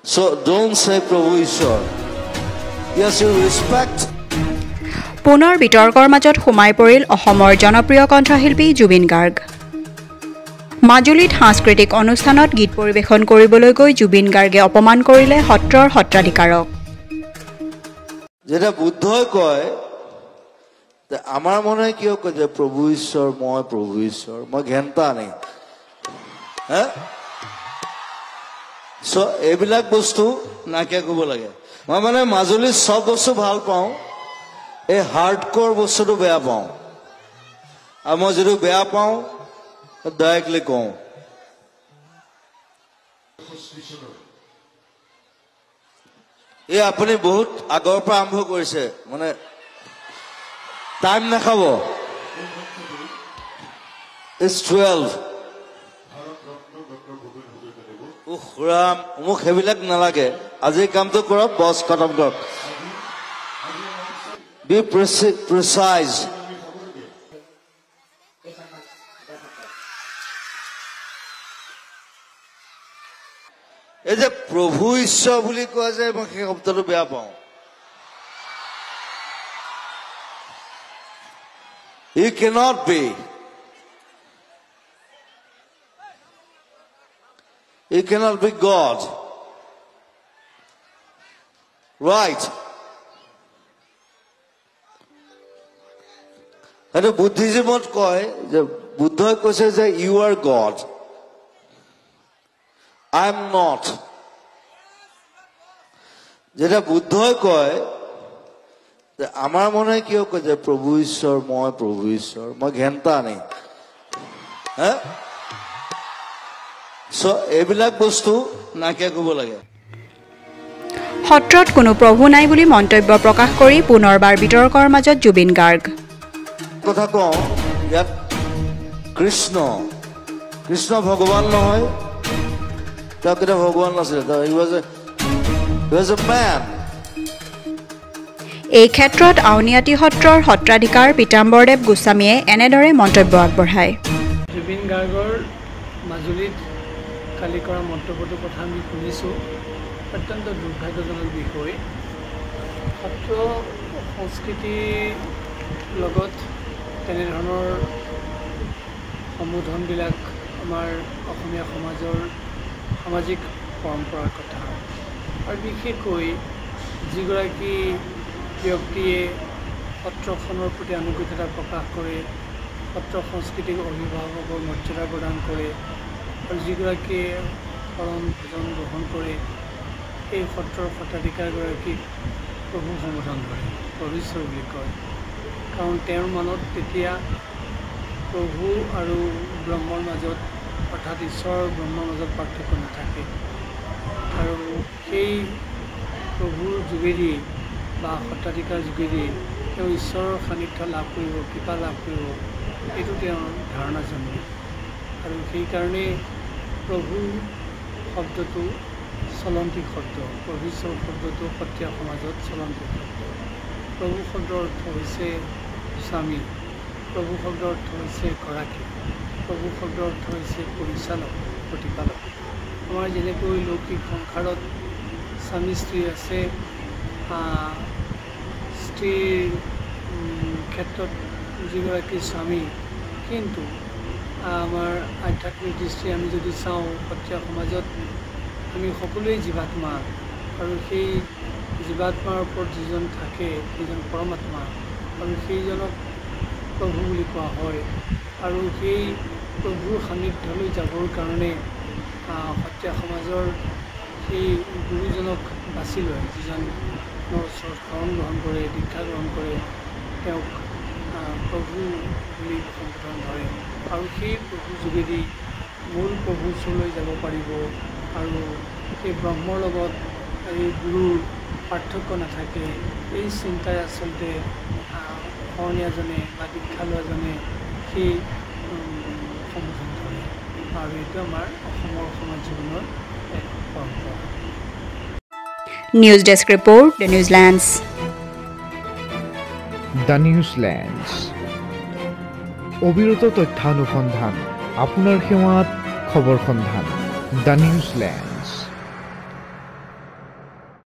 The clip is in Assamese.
So don't say Prabhu Ishwar. Yes, you respect. পুনৰ বিতৰ্কৰ মাজত সোমাই পৰিল অসমৰ জনপ্ৰিয় কণ্ঠশিল্পী জুবিন গাৰ্গ। মাজুলীত সাংস্কৃতিক অনুষ্ঠানত গীত পৰিৱেশন কৰিবলৈ গৈ জুবিন গাৰ্গে অপমান কৰিলে সত্ৰৰ সত্ৰাধিকাৰক। যেটা বুদ্ধই কয় আমাৰ মনে কিয় কয় যে প্ৰভু ঈশ্বৰ মই ঘেণ্টা নেই চ' এইবিলাক বস্তু নাইকিয়া কৰিব লাগে। মই মানে মাজুলীত চব বস্তু ভাল পাওঁ, এই হাৰ্ডক'ৰ বস্তুটো বেয়া পাওঁ, আৰু মই যিটো বেয়া পাওঁ ডাইৰেক্টলি কওঁ। এই আপুনি বহুত আগৰ পৰা আৰম্ভ কৰিছে, মানে টাইম নাখাব। It's 12. ৰাম মোক সেইবিলাক নালাগে, আজি কামটো কৰক, বছ খতম কৰক। Be precise. এই যে প্ৰভু ঈশ্বৰ বুলি কোৱা যায়, মই সেই শব্দটো বেয়া পাওঁ। He cannot be. He cannot be God. Right. And বুদ্ধিজমত কয় যে বুদ্ধই কৈছে যে you are God. I am not. যেটা বুদ্ধই কয় যে আমাৰ মনে কিয় কয় যে প্ৰভু ঈশ্বৰ মই ঘেণ্টা নেই চ' এইবিলাক বস্তু নাইকিয়া কৰিব লাগে। সত্ৰত কোনো প্ৰভু নাই বুলি মন্তব্য প্ৰকাশ কৰি পুনৰবাৰ বিতৰ্কৰ মাজত জুবিন গাৰ্গ। কথা কওঁ, ইয়াত কৃষ্ণ ভগৱান নহয়, তেওঁ কেতিয়া ভগৱান নাছিলে, he was a man. এই ক্ষেত্ৰত আউনীআটী সত্ৰৰ সত্ৰাধিকাৰ পীতাম্বৰদেৱ গোস্বামীয়ে এনেদৰে মন্তব্য আগবঢ়ায়। জুবিন গাৰ্গৰ মাজুলীত কালি কৰা মন্তব্যটোৰ কথা আমি শুনিছোঁ, অত্যন্ত দুৰ্ভাগ্যজনক বিষয়। সত্ৰ সংস্কৃতিৰ লগত তেনেধৰণৰ সম্বোধনবিলাক আমাৰ অসমীয়া সমাজৰ সামাজিক পৰম্পৰাৰ কথা, আৰু বিশেষকৈ যিগৰাকী ব্যক্তিয়ে সত্ৰখনৰ প্ৰতি আনুগত্যতা প্ৰকাশ কৰে, সত্ৰ সংস্কৃতিক অভিভাৱকৰ মৰ্যাদা প্ৰদান কৰে, আৰু যিগৰাকীয়ে শৰণ ভোজন গ্ৰহণ কৰে, এই সত্ৰৰ সত্ৰাধিকাৰগৰাকীক প্ৰভু সম্বোধন কৰে, প্ৰভু ঈশ্বৰ বুলি কয়। কাৰণ তেওঁৰ মনত তেতিয়া প্ৰভু আৰু ব্ৰহ্মৰ মাজত, অৰ্থাৎ ঈশ্বৰ আৰু ব্ৰহ্মৰ মাজত পাৰ্থক্য নাথাকে, আৰু সেই প্ৰভুৰ যোগেদি বা সত্ৰাধিকাৰ যোগেদি তেওঁ ঈশ্বৰৰ সান্নিধ্য লাভ কৰিব, কৃপা লাভ কৰিব, এইটো তেওঁৰ ধাৰণা জন্মে। আৰু সেইকাৰণে প্ৰভু শব্দটো চলন্তী শব্দ, প্ৰভু ঈশ্বৰ শব্দটো সত্ৰীয়া সমাজত চলন্তী শব্দ। প্ৰভু শব্দৰ অৰ্থ হৈছে স্বামী, প্ৰভু শব্দৰ অৰ্থ হৈছে গৰাকী, প্ৰভু শব্দৰ অৰ্থ হৈছে পৰিচালক, প্ৰতিপালক। আমাৰ যেনেকৈ লৌকিক সংসাৰত স্বামী স্ত্ৰী আছে, স্ত্ৰীৰ ক্ষেত্ৰত যিগৰাকী স্বামী, কিন্তু আমাৰ আধ্যাত্মিক দৃষ্টি আমি যদি চাওঁ, সত্ৰীয়া সমাজত আমি সকলোৱেই জীৱাত্মা, আৰু সেই জীৱাত্মাৰ ওপৰত যিজন থাকে সেইজন পৰমাত্মা, আৰু সেইজনক প্ৰভু বুলি কোৱা হয়। আৰু সেই প্ৰভুৰ সান্নিধ্যলৈ যাবৰ কাৰণে সত্ৰীয়া সমাজৰ সেই গুৰুজনক বাছি লয়, যিজনৰ ওচৰত শৰণ গ্ৰহণ কৰে, দীক্ষা গ্ৰহণ কৰে, তেওঁক প্ৰভু বুলি সম্বোধন ধৰে, আৰু সেই প্ৰভুৰ যোগেদি মূল প্ৰভুৰ ওচৰলৈ যাব পাৰিব। আৰু সেই ব্ৰহ্মৰ লগত এই গুৰুৰ পাৰ্থক্য নাথাকে, এই চিন্তাই আচলতে শৰণীয়াজনে বা দীক্ষা লোৱাজনে সেই সম্বোধন ধৰে, আৰু এইটো আমাৰ অসমৰ সমাজ জীৱনৰ এক পৰম্পৰা। নিউজ ডেস্ক ৰিপোৰ্ট, দ্য নিউজিলেণ্ডছ। দ্য নিউজিলেণ্ডছ, অবিৰত তথ্যানুসন্ধান, আপোনাৰ সেৱাত খবৰ সন্ধান। The New Zealand.